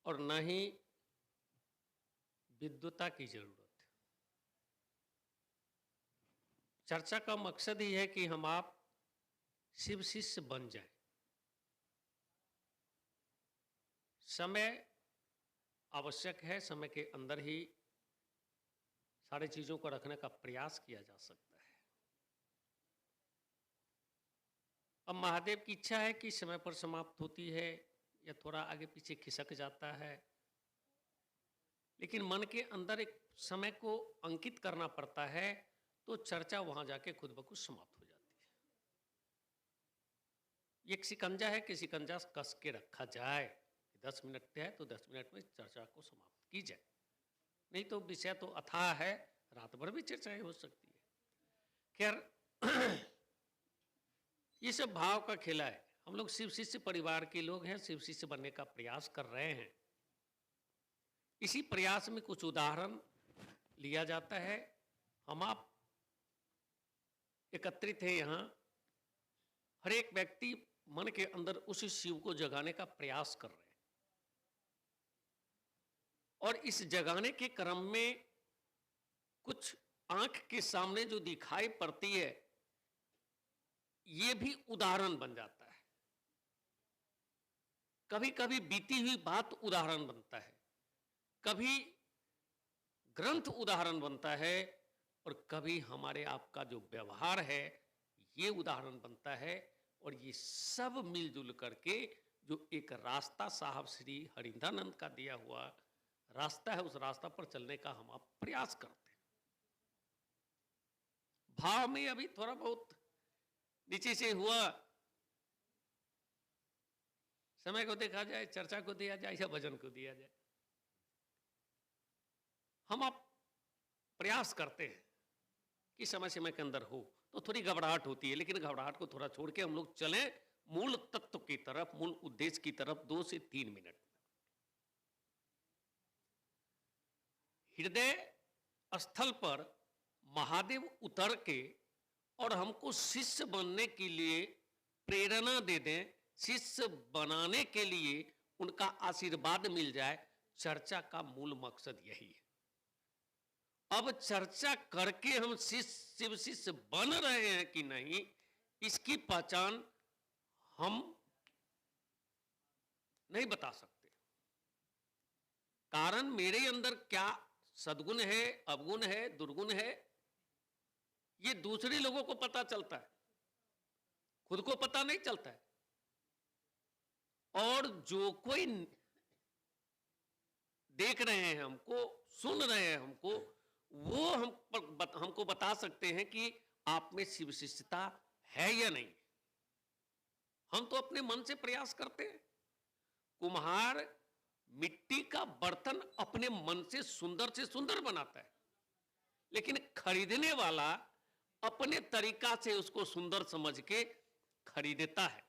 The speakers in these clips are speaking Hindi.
और न ही विद्वता की जरूरत है। चर्चा का मकसद ही है कि हम आप शिव शिष्य बन जाएं। समय आवश्यक है, समय के अंदर ही सारी चीजों को रखने का प्रयास किया जा सकता है। अब महादेव की इच्छा है कि समय पर समाप्त होती है या थोड़ा आगे पीछे खिसक जाता है, लेकिन मन के अंदर एक समय को अंकित करना पड़ता है, तो चर्चा वहां जाके खुद ब खुद समाप्त हो जाती है। ये एक शिकंजा है कि शिकंजा कस के रखा जाए, 10 मिनट है तो 10 मिनट में चर्चा को समाप्त की जाए, नहीं तो विषय तो अथाह है, रात भर भी चर्चाएं हो सकती है। खैर ये सब भाव का खेला है। हम लोग शिव शिष्य परिवार के लोग हैं, शिव शिष्य बनने का प्रयास कर रहे हैं। इसी प्रयास में कुछ उदाहरण लिया जाता है। हम आप एकत्रित हैं यहाँ, हर एक व्यक्ति मन के अंदर उसी शिव को जगाने का प्रयास कर रहे हैं, और इस जगाने के क्रम में कुछ आंख के सामने जो दिखाई पड़ती है, ये भी उदाहरण बन जाता है। कभी कभी बीती हुई बात उदाहरण बनता है, कभी ग्रंथ उदाहरण बनता है, और कभी हमारे आपका जो व्यवहार है ये उदाहरण बनता है। और ये सब मिलजुल करके जो एक रास्ता साहब श्री हरिंद्रानंद का दिया हुआ रास्ता है, उस रास्ता पर चलने का हम आप प्रयास करते हैं। भाव में अभी थोड़ा बहुत नीचे से हुआ, समय को देखा जाए, चर्चा को दिया जाए या भजन को दिया जाए, हम आप प्रयास करते हैं कि समय समय के अंदर हो, तो थोड़ी घबराहट होती है, लेकिन घबराहट को थोड़ा छोड़ के हम लोग चलें मूल तत्व की तरफ, मूल उद्देश्य की तरफ। 2 से 3 मिनट हृदय स्थल पर महादेव उतर के और हमको शिष्य बनने के लिए प्रेरणा दे दें, शिष्य बनाने के लिए उनका आशीर्वाद मिल जाए, चर्चा का मूल मकसद यही है। अब चर्चा करके हम शिव शिष्य बन रहे हैं कि नहीं, इसकी पहचान हम नहीं बता सकते। कारण मेरे अंदर क्या सद्गुण है, अवगुण है, दुर्गुण है, ये दूसरे लोगों को पता चलता है, खुद को पता नहीं चलता है। और जो कोई देख रहे हैं हमको, सुन रहे हैं हमको, वो हमको बता सकते हैं कि आप में शिव शिष्यता है या नहीं। हम तो अपने मन से प्रयास करते हैं। कुम्हार मिट्टी का बर्तन अपने मन से सुंदर बनाता है, लेकिन खरीदने वाला अपने तरीका से उसको सुंदर समझ के खरीदता है।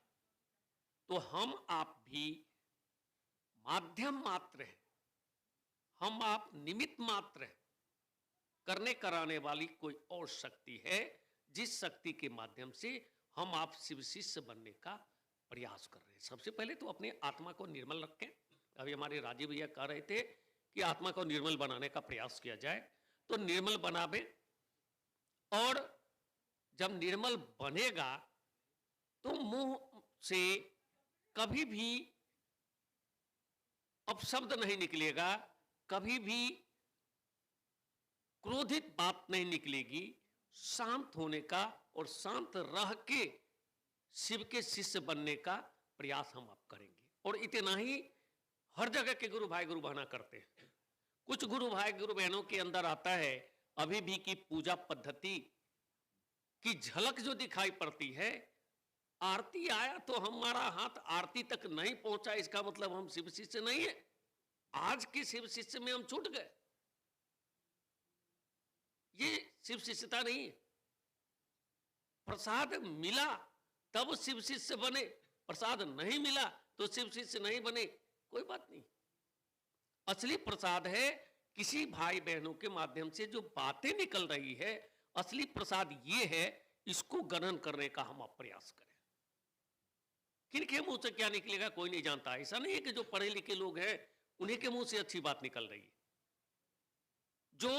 तो हम आप भी माध्यम मात्र हैं, हम आप निमित्त मात्र हैं। करने कराने वाली कोई और शक्ति है, जिस शक्ति के माध्यम से हम आप शिव शिष्य बनने का प्रयास कर रहे हैं। सबसे पहले तो अपने आत्मा को निर्मल रखें। अभी हमारे राजीव भैया कह रहे थे कि आत्मा को निर्मल बनाने का प्रयास किया जाए, तो निर्मल बनावे। और जब निर्मल बनेगा तो मुंह से कभी भी अपशब्द नहीं निकलेगा, कभी भी क्रोधित बात नहीं निकलेगी। शांत होने का और शांत रह के शिव के शिष्य बनने का प्रयास हम आप करेंगे। और इतना ही हर जगह के गुरु भाई गुरु बहना करते हैं। कुछ गुरु भाई गुरु बहनों के अंदर आता है अभी भी की पूजा पद्धति की झलक जो दिखाई पड़ती है। आरती आया तो हमारा हाथ आरती तक नहीं पहुंचा, इसका मतलब हम शिव शिष्य नहीं है। आज के शिव शिष्य में हम छूट गए, ये शिव शिष्यता नहीं है। प्रसाद मिला तब शिव शिष्य बने, प्रसाद नहीं मिला तो शिव शिष्य नहीं बने, कोई बात नहीं। असली प्रसाद है किसी भाई बहनों के माध्यम से जो बातें निकल रही है, असली प्रसाद ये है, इसको ग्रहण करने का हम प्रयास करें। किनके मुंह से क्या निकलेगा कोई नहीं जानता। ऐसा नहीं है कि जो पढ़े लिखे लोग हैं उन्हीं के मुंह से अच्छी बात निकल रही है। जो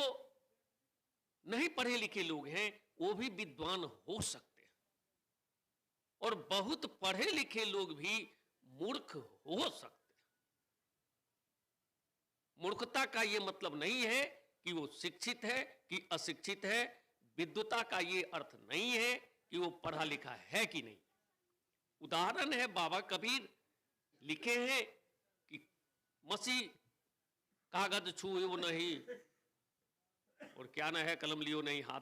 नहीं पढ़े लिखे लोग हैं वो भी विद्वान हो सकते हैं, और बहुत पढ़े लिखे लोग भी मूर्ख हो सकते हैं। मूर्खता का यह मतलब नहीं है कि वो शिक्षित है कि अशिक्षित है। विद्वता का ये अर्थ नहीं है कि वो पढ़ा लिखा है कि नहीं। उदाहरण है, बाबा कबीर लिखे हैं कि मसीह कागज छुए वो नहीं, और क्या ना है कलम लियो नहीं हाथ।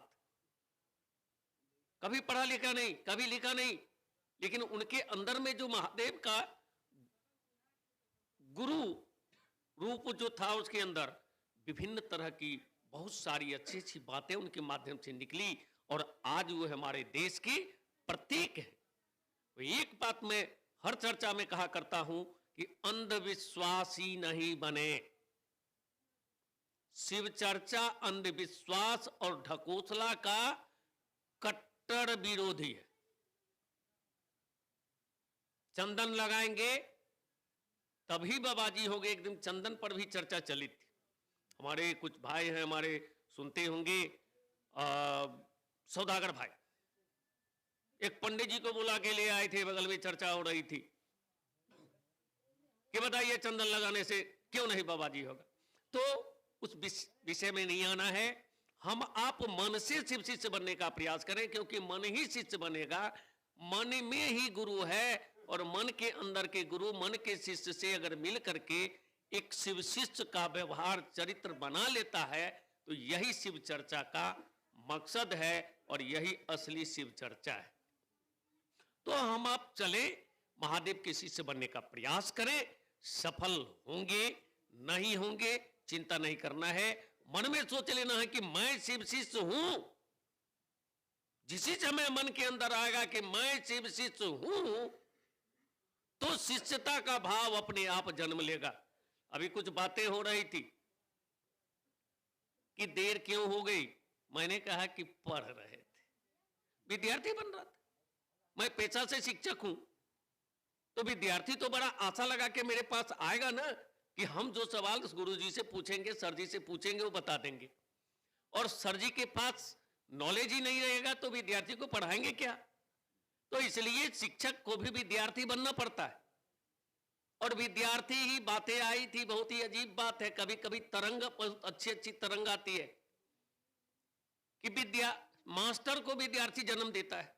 कभी पढ़ा लिखा नहीं, कभी लिखा नहीं, लेकिन उनके अंदर में जो महादेव का गुरु रूप जो था, उसके अंदर विभिन्न तरह की बहुत सारी अच्छी अच्छी बातें उनके माध्यम से निकली, और आज वो हमारे देश की प्रतीक है। तो एक बात मैं हर चर्चा में कहा करता हूं कि अंधविश्वासी नहीं बने। शिव चर्चा अंधविश्वास और ढकोसला का कट्टर विरोधी है। चंदन लगाएंगे तभी बाबाजी हो गए। एक दिन चंदन पर भी चर्चा चली थी। हमारे कुछ भाई हैं, हमारे सुनते होंगे, सौदागर भाई एक पंडित जी को बुला के ले आए थे, बगल में चर्चा हो रही थी कि बताइए चंदन लगाने से क्यों नहीं बाबाजी होगा। तो उस विषय में नहीं आना है। हम आप मन से शिव शिष्य बनने का प्रयास करें, क्योंकि मन ही शिष्य बनेगा। मन में ही गुरु है, और मन के अंदर के गुरु मन के शिष्य से अगर मिल करके एक शिव शिष्य का व्यवहार चरित्र बना लेता है, तो यही शिव चर्चा का मकसद है, और यही असली शिव चर्चा है। तो हम आप चले, महादेव के शिष्य बनने का प्रयास करें। सफल होंगे नहीं होंगे चिंता नहीं करना है। मन में सोच लेना है कि मैं शिव शिष्य हूं। जिस समय मन के अंदर आएगा कि मैं शिव शिष्य हूं, तो शिष्यता का भाव अपने आप जन्म लेगा। अभी कुछ बातें हो रही थी कि देर क्यों हो गई। मैंने कहा कि पढ़ रहे थे, विद्यार्थी बन रहा था। मैं पेशा से शिक्षक हूं, तो विद्यार्थी तो बड़ा आशा लगा के मेरे पास आएगा ना कि हम जो सवाल गुरु जी से पूछेंगे, सर जी से पूछेंगे, वो बता देंगे। और सर जी के पास नॉलेज ही नहीं रहेगा तो विद्यार्थी को पढ़ाएंगे क्या। तो इसलिए शिक्षक को भी विद्यार्थी बनना पड़ता है। और विद्यार्थी ही बातें आई थी, बहुत ही अजीब बात है। कभी कभी तरंग, बहुत अच्छी अच्छी तरंग आती है कि मास्टर को विद्यार्थी जन्म देता है।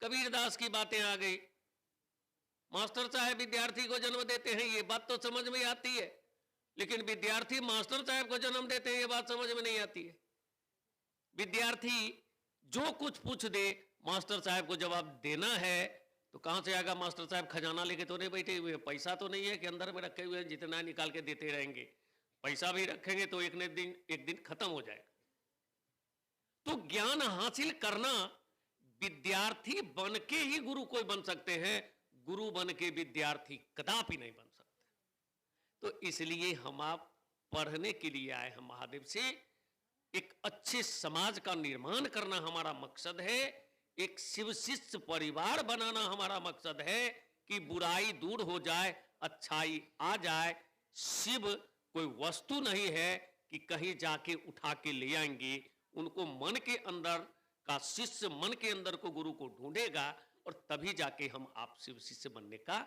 कबीरदास की बातें आ गई, मास्टर साहब विद्यार्थी को जन्म देते हैं, ये बात तो समझ में आती है। लेकिन विद्यार्थी मास्टर साहब को जन्म देते हैं, ये बात समझ में नहीं आती है। विद्यार्थी जो कुछ पूछ दे, मास्टर साहब को जवाब देना है, तो कहां से आएगा। मास्टर साहब खजाना लेके तो नहीं बैठे हुए, पैसा तो नहीं है कि अंदर में रखे हुए जितना निकाल के देते रहेंगे। पैसा भी रखेंगे तो एक दिन खत्म हो जाएगा। तो ज्ञान हासिल करना, विद्यार्थी बन के ही गुरु कोई बन सकते हैं, गुरु बन के विद्यार्थी कदापि नहीं बन सकते। तो इसलिए हम आप पढ़ने के लिए आए हैं महादेव से। एक अच्छे समाज का निर्माण करना हमारा मकसद है। एक शिव शिष्य परिवार बनाना हमारा मकसद है कि बुराई दूर हो जाए, अच्छाई आ जाए। शिव कोई वस्तु नहीं है कि कहीं जाके उठा के ले आएंगे। उनको मन के अंदर का शिष्य, मन के अंदर को गुरु को ढूंढेगा, और तभी जाके हम आप शिव शिष्य बनने का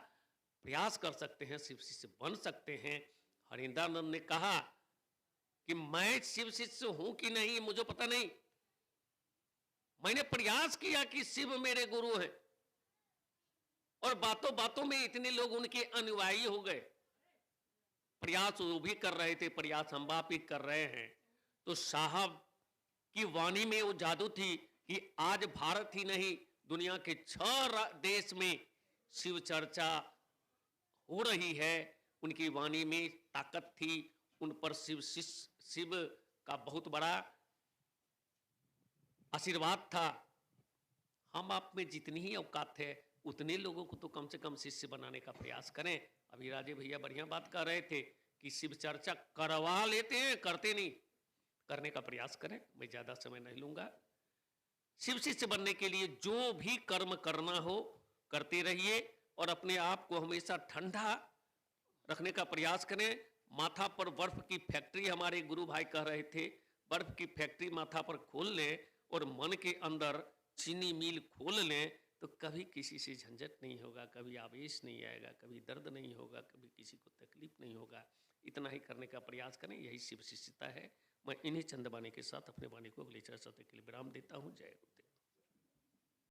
प्रयास कर सकते हैं, शिव शिष्य बन सकते हैं। हरिंद्रानंद ने कहा कि मैं शिव शिष्य हूं कि नहीं मुझे पता नहीं, मैंने प्रयास किया कि शिव मेरे गुरु हैं, और बातों बातों में इतने लोग उनके अनुयायी हो गए। प्रयास वो भी कर रहे थे, प्रयास हम आप भी कर रहे हैं। तो साहब की वाणी में वो जादू थी कि आज भारत ही नहीं, दुनिया के 6 देश में शिव चर्चा हो रही है। उनकी वाणी में ताकत थी, उन पर शिव का बहुत बड़ा आशीर्वाद था। हम आप में जितनी ही औकात है, उतने लोगों को तो कम से कम शिष्य बनाने का प्रयास करें। अभी राजे भैया बढ़िया बात कर रहे थे कि शिव चर्चा करवा लेते हैं, करते नहीं। करने का प्रयास करें। मैं ज्यादा समय नहीं लूंगा। शिव शिष्य बनने के लिए जो भी कर्म करना हो करते रहिए, और अपने आप को हमेशा ठंडा रखने का प्रयास करें। माथा पर बर्फ की फैक्ट्री हमारे गुरु भाई कह रहे थे, बर्फ की फैक्ट्री माथा पर खोल लें और मन के अंदर चीनी मिल खोल लें, तो कभी किसी से झंझट नहीं होगा, कभी आवेश नहीं आएगा, कभी दर्द नहीं होगा, कभी किसी को तकलीफ नहीं होगा। इतना ही करने का प्रयास करें, यही शिव शिष्यता है। मैं इन्हीं चंद वाणी के साथ अपने वाणी को अगली चर्चा के लिए विराम देता हूँ। जय गुरुदेव।